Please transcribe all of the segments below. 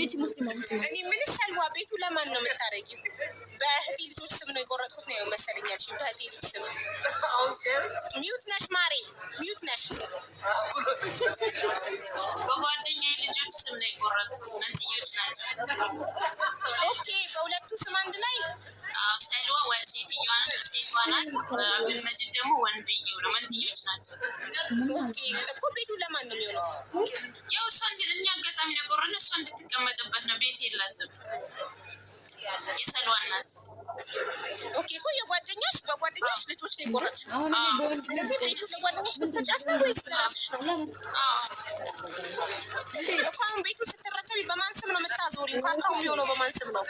እቺ ሙስሊም እኔ ምን ሰልዋ ቤቱ ለማን ነው የምታረጊው? በእህቴ ልጆች ስም ነው የቆረጥኩት ነው መሰለኛል። በእህቴ ልጅ ስም ሚዩት ነሽ ማሬ፣ ሚዩት ነሽ። በጓደኛዬ ልጆች ስም ነው የቆረጥኩት። መንትዮች ናቸው። ኦኬ፣ በሁለቱ ስም አንድ ላይ ሰልዋ ሴትዮዋ ናት፣ ሴቷ ናት። አብዱል መጂድ ደግሞ ወንድየው ነው። መንትዮች ናቸው። ኦኬ እኮ ቤቱ ለማን ነው የሚሆነው? ያው እሷ እኛ አጋጣሚ የቆረጥን እሷ እንድትቀመጥበት ነው። ቤት የላትም። የሰልዋ ናት። ኦኬ እኮ የጓደኛሽ በጓደኛሽ ልጆች ነው የቆረጥሽው። ስለዚህ ቤቱ ለጓደኛሽ ብቻሽ ነው ወይስ ለራስሽ ነው? እኮ አሁን ቤቱ ስትረከቢ በማን ስም ነው የምታዞሪው? ካርታው የሚሆነው በማን ስም ነው?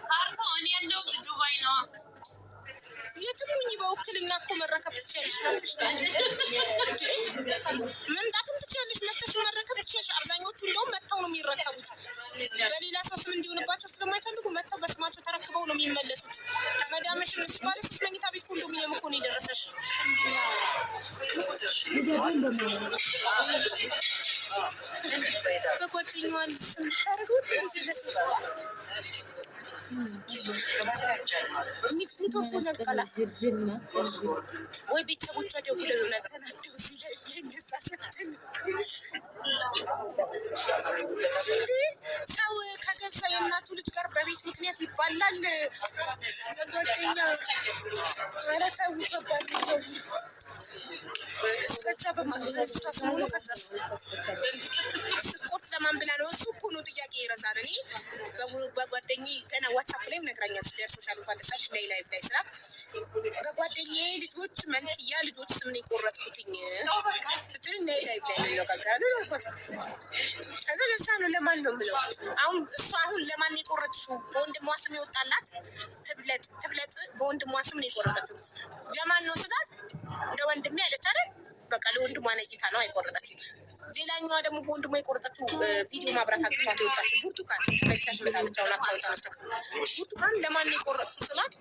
ካርታው እኔ ያለው ዱባይ ነው። የትም ሁኚ በውክልና እኮ መረከብ ትችያለሽ። መብትሽ ነው። መምጣትም ትችያለሽ፣ መጥተሽ መረከብ ትችያለሽ። አብዛኞቹ እንደውም መጥተው ነው የሚረከቡት። በሌላ ሰው ስም እንዲሆንባቸው ስለማይፈልጉ መጥተው በስማቸው ተረክበው ነው የሚመለሱት። መዳምሽን ባለ 6 መኝታ ቤት ኮንዶሚኒየም እኮ ነው የደረሰሽ። በጓደኛዋ ስም ታደርገው ወይ ቤተሰቦቿ ደውለውልናል ተናደው እዚህ ላይ እንደዛ ስትል ሰው ከገዛ የእናቱ ልጅ ጋር በቤት ምክንያት ይባላል። ጓደኛ ኧረ ተው ከባድ ነው። እስከዛ በማለቷ ስሙ ነው። ከዛ ስቆርጥ ለማን ብላ ነው? እሱ እኮ ነው ጥያቄ ይረሳል። እኔ በጓደኛዬ ገና ዋትሳፕ ላይም ነግራኛለች። ደርሶሻል እንኳን ደስ አለሽ ላይ ላይፍ ላይ ስላት በጓደኛዬ ልጆች መንትያ ልጆች ስም ነው የቆረጥኩትኝ ስትል ላይ ላይፍ ላይ እንነጋገራለን አልኳት። ከዛ ለዛ ነው ለማን ነው የምለው። አሁን እሷ አሁን ለማን የቆረጥሽው? በወንድሟ ስም ይወጣላት ትብለጥ በወንድሟ ስም ነው የቆረጠችው። ለማን ነው ስላት ለወንድሜ አለች አይደል? በቃ ለወንድሟ ነይታ ነው አይቆረጠችው። ሌላኛዋ ደግሞ በወንድሟ የቆረጠችው ቪዲዮ ማብራት አቅቷት የወጣችው ብርቱካን መልሳ ትመጣለች። አሁን አካውንት አነስተክ ብርቱካን ለማን ነው የቆረጥሽው ስላት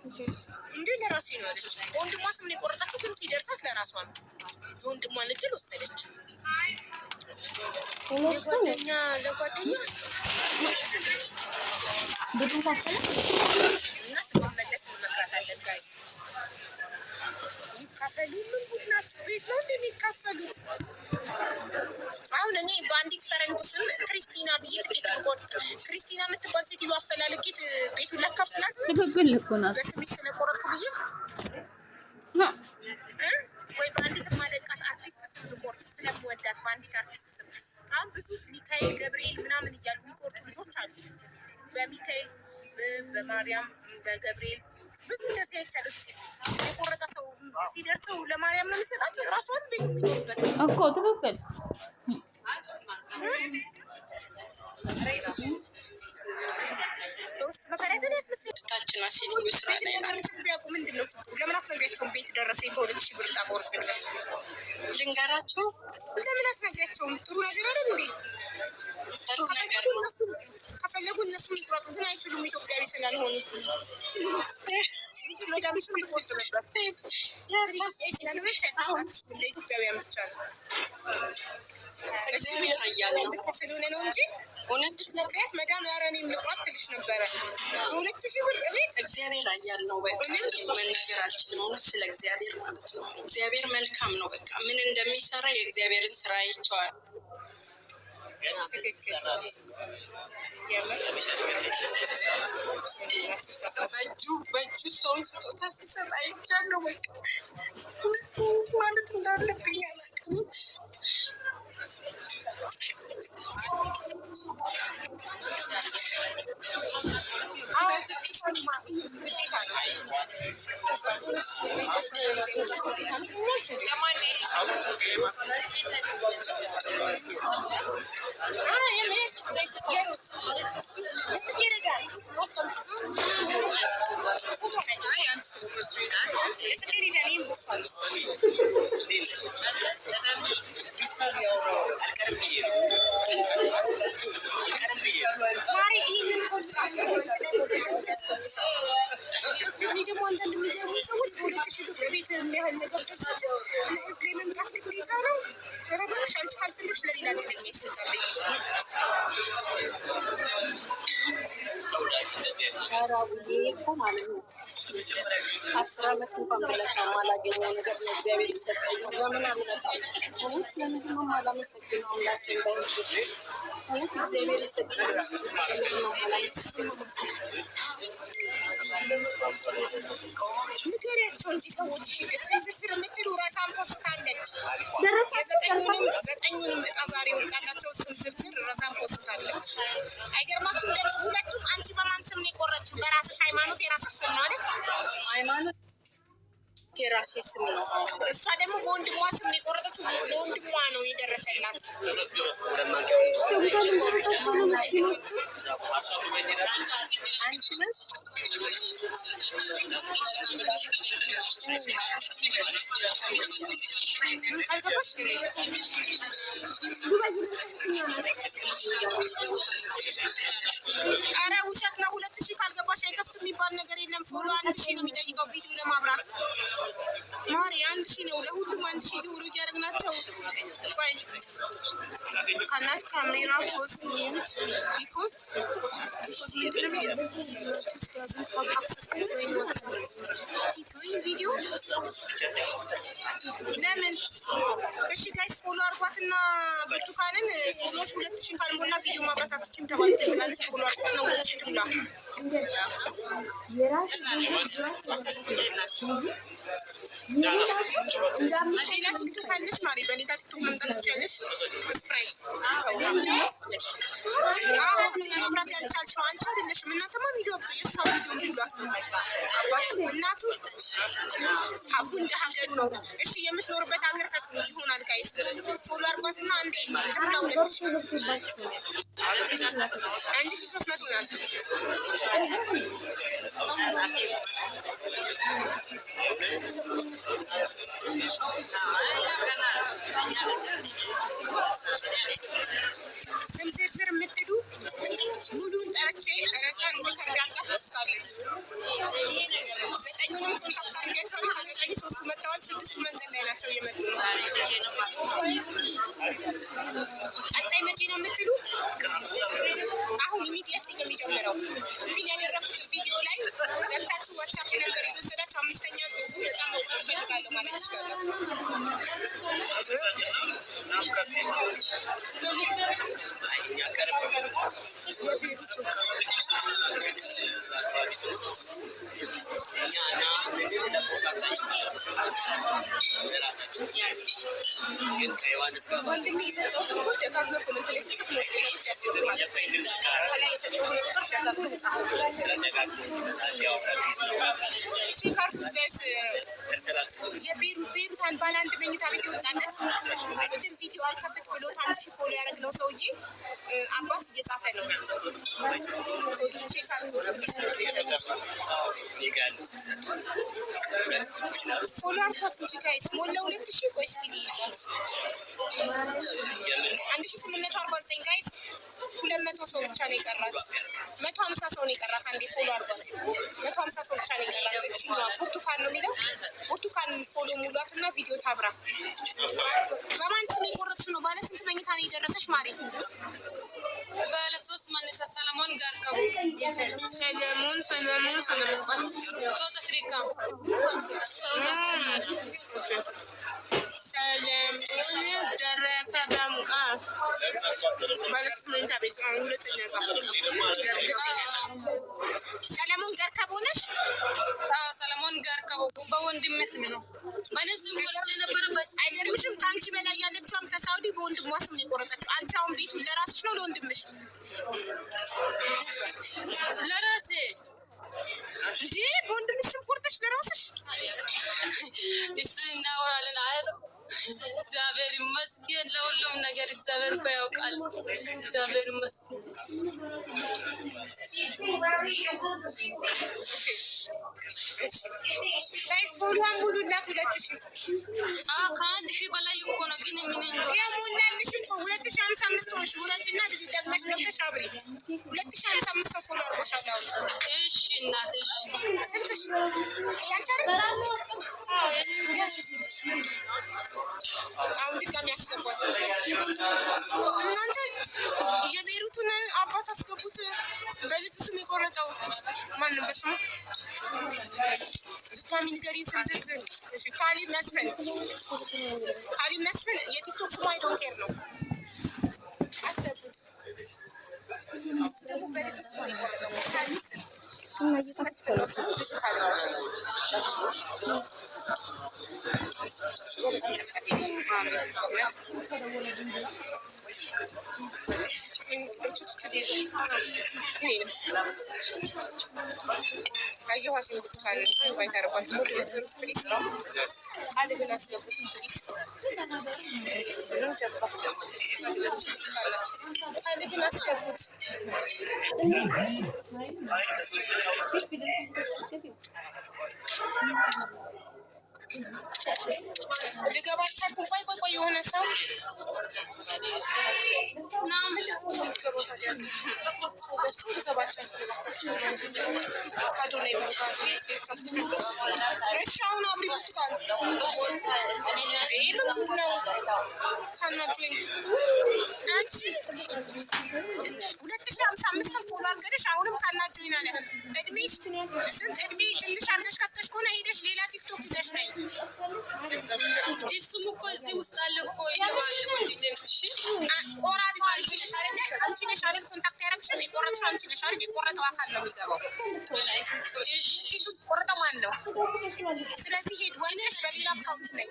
እንዴ ለራሴ ነው አለች። በወንድሟ ስም ነው የቆረጠችው፣ ግን ሲደርሳት ለራሷ ነው። የወንድሟን እድል ወሰደች። ለጓደኛ እና ስትመለስ እንመክራታለን። ጋይስ ይካፈሉ። ምን ጉድ ናቸው? ቤት ነው እንደሚካፈሉት። አሁን እኔ በአንዲት ፈረንጅ ስም ክሪስቲና ብዬ ትኬት ብቆርጥ ክሪስቲና የምትባል ሴትዮ አፈላልጌት ቤቱን ለካፍላት ነው። ትክክል እኮ ናት። በስሜ ስለቆረጥኩ ብዬ ወይ በአንዲት ማደቃት አርቲስት ስም ልቆርጥ ስለምወዳት በአንዲት አርቲስት ስም። አሁን ብዙ ሚካኤል ገብርኤል ምናምን እያሉ የሚቆርጡ ልጆች አሉ። በሚካኤል በማርያም በገብርኤል ብዙ እንደዚህ አይቻለሁ። የቆረጠ ሰው ሲደርሰው ለማርያም ነው የሚሰጣት። ራሷን ቤቱ የሚኖርበት እኮ ትክክል። በውስጥ መከራየትን ያስመስታችን ሴትዮ ስራ ላይ ናት። ቢያውቁ ምንድን ነው ለምን አትነግሪያቸውም? ቤት ደረሰኝ በ2,000 ብር ጣቆርጥ ልንገራቸው። ለምን አትነግሪያቸውም? ጥሩ ነገር አይደል እንዴ? ጥሩ ነገር ነው። ከፈለጉ እነሱ የሚቆረጡ ግን አይችሉም፣ ኢትዮጵያዊ ስላልሆኑ። ለኢትዮጵያውያን ብቻ ነው ስለሆነ ነው እንጂ እውነት ምክንያት መዳም ያረኔ ምቋት ትልሽ ነበረ። 2,000 ብር ቤት እግዚአብሔር አያል ነው። በቃ መናገር አልችልም። እውነት ስለ እግዚአብሔር ማለት ነው። እግዚአብሔር መልካም ነው። በቃ ምን እንደሚሰራ የእግዚአብሔርን ስራ አይቼዋለሁ። በእጁ ሰውን ስጦታ ሲሰጥ አይቻለሁ። በቃ ማለት እንዳለብኝ አላውቅም። ሌላ እድለኛ ይሰጣል። እኮ ማለት ነው 10 ዓመት እንኳን ብለሽ የማላገኘው ነገር ነው እግዚአብሔር ይሰጠኝ። ለምን አልመጣም? ለምንድን ነው የማላመሰግነው? አምላክ እንዳይመስል እግዚአብሔር ይሰጠኝ። ንገሪያቸው እንጂ ሰዎች ዝርዝር የምትሉ ራሳን ፖስታለች። ዘጠኙንም እጣ ዛሬ ወጣላቸው ስም ዝርዝር ራሳን ፖስታለች። አይገርማችሁም? ደግሞ ሁለቱም አንቺ በማን ስም ነው የቆረችው? በራስሽ ሃይማኖት የራስሽ ስም ነው አይደል? ሃይማኖት የራሴ ስም ነው። እሷ ደግሞ በወንድሟ ስም ነው የቆረጠችው። ለወንድሟ ነው የደረሰላት። አንቺ ነሽ ካልገባሽ ኧረ ውሸት ነው። 2000 ካልገባሽ አይከፍት የሚባል ነገር የለም። ፎሎ 1000 ነው የሚጠይቀው ቪዲዮ ለማብራት ማሪ 1000 ነው። ለሁሉም 1000 ዩሮ እያደረግናቸው ቆይ ካናት ካሜራ ፖስት ሚዩት ቢኮዝ ምንድን ነው የሚለው doesn't have access to join ቪዲዮ ለምን? እሺ ጋይስ ፎሎ አርጓትና ብርቱካንን ፎሎሽ 2000 ካልሞላ ቪዲዮ ማብራት አትችይም ተባልኩ ብላለች። ፎሎ አርጓት ነው ትብላ። ሌላ ቲክቶክ አለሽ ማሪ? በሌላ ቲክቶክ መምጣት ትችያለሽ። ስፕራይት ማብራት ያልቻልሽው አንቺ አይደለሽም። እናንተማ ቪዲዮ አብጡ የእሷ ቪዲዮ ብሏት እናቱ አቡ እንደ ሀገር ነው። እሺ የምትኖርበት ሀገር ይሆናል። ጋይስ ፎሎ አርጓትና አንዴ ትብላ። 1300 ናት። ስም ዝርዝር የምትሉ ሙሉን ጠርቼ ረሳን ከርዳታ ፖስታለች። 9ኙንም ኮንታክት አድርጊያቸዋለሁ። ከ9 3ቱ መጥተዋል። 6ቱ መንገድ ላይ ናቸው እየመጡ ነው። ቀጣይ መቼ ነው የምትሉ አሁን ኢሚዲየት የሚጀምረው ፊል ያደረኩት ቪዲዮ ላይ ገብታችሁ ዋትሳፕ ነበር የወሰዳችሁ 5ኛ ዙር በጣም መውጣት እፈልጋለሁ ማለት ይችላል። የቤሩታን ባለ አንድ መኝታ ቤት የወጣለት ቅድም ቪዲዮ አልከፍት ብሎት 1000 ፎሎ ያደረግነው ሰውዬ አባት እየጻፈ ነው። ፎሎ አልኳት እንጂ ጋይስ ሞላ 2000 ቆይ እስኪ ልይዛት 1849 ጋይስ 200 ሰው ብቻ ነው የቀራት። 150 ሰው ነው የቀራት። አንዴ ፎሎ አርጓት 150 ሰው ብቻ ነው የቀራት። እቺኛ ብርቱካን ነው የሚለው ብርቱካን ፎሎ ሙሏትና ቪዲዮ ታብራ። በማን ስም የቆረጥሽ ነው? ባለ ስንት መኝታ ነው የደረሰሽ ማሪ? ባለ 3 መኝታ ሰለሞን ጋር ከቡ ሰለሞን ሳውዝ አፍሪካ ሰለሞን ደረሰ በሙቃ ማለት መኝታ ቤት ሁለተኛ ጋር ሰለሞን ጋር ከቦነሽ? አዎ ሰለሞን ጋር ከቡ በወንድሜ ስም ነው። በእኔም ስም ቆርጬ ነበረ። አይገርምሽም? ከአንቺ በላይ ያለችውም ከሳውዲ በወንድሟ ስም ነው የቆረጠችው። አንቺ አሁን ቤቱን ለራስሽ ነው ለወንድምሽ? ለራሴ እንዴ በወንድምሽ ስም ቆርጠሽ ለራስሽ? እሱ እናወራለን አይደል? እግዚአብሔር ይመስገን ለሁሉም ነገር እግዚአብሔር እኮ ያውቃል። እግዚአብሔር ይመስገን። ጋይስ ፎሎዋን ሙሉላት 2000 ከ1000 በላይ እኮ ነው። ግን ምን እንደሆነ ያሞላልሽ እኮ 2055 ሆነሽ ውረጅና ደግመሽ ገብተሽ አብሪ። 2055 ሰው ፎሎ አድርጎሻል አሁን። እሺ እናት እሺ ስልክሽ ያንቻር አሁን ድጋሚ ያስገባል። ድጋሚ ንገሪኝ ስም ዝርዝር። እሺ ካሊብ መስፍን የቲክቶክ ስሙ አይ ዶንት ኬር ነው። አስገቡት። ደግሞ በልጁ ስም ነው የቆረጠው። መስፍን ነው ስሙ። ልጁ ካሊብ አየኋት ብርቱካን ኢንቫይት አደረጓት። ሞዴሬተሮች ፕሊስ ካሊብን አስገቡት ፕሊስ። ካሊብን አስገቡት። ልገባቻችሁ። ቆይ የሆነ ሰው እሺ አሁን አብሪ ብርቱካን ምን ጉድ ነው? ታናግረኝ አንቺ 2055 ፎሎ አድርገሽ አሁንም ታናግረኝ አለ። እድሜሽ ስንት እድሜ ትንሽ አድርገሽ ከፍተሽ ከሆነ ሄደሽ ሌላ ቲክቶክ ይዘሽ ነይ። እሱም እኮ እዚህ ውስጥ አለ እኮ ይገባል። ወንድምሽ ኦራል አንቺ ነሽ አይደል ኮንታክት ያደረግሽን? የቆረጥሽው አንቺ ነሽ አይደል? የቆረጠው አካል ነው የሚገባው። እሺ ቆረጠው ማን ነው? ስለዚህ ሄድ ወይነሽ በሌላ አካውንት ላይ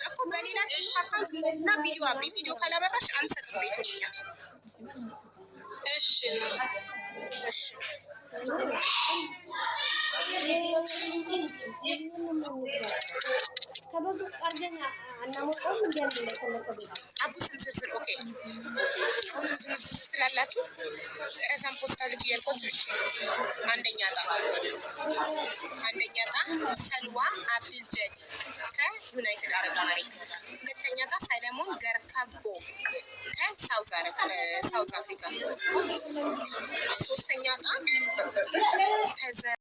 እኮ በሌላ አካውንት እና ቪዲዮ አብሪ። ቪዲዮ ካላበራሽ አንሰጥም ቤቱኛ። እሺ እሺ ከበዙ ውስጥ አርገኛ አናሞጣውም እንዴ? አቡ ዝርዝር ኦኬ ስላላችሁ ረዛም ፖስታ ልጅ ያልኩት። እሺ አንደኛ ዕጣ ሰልዋ አብዱል ጀዲ ከዩናይትድ አረብ ኤሚሬት። ሁለተኛ ዕጣ ሰለሞን ገርካቦ ከሳውዝ አፍሪካ። ሶስተኛ ዕጣ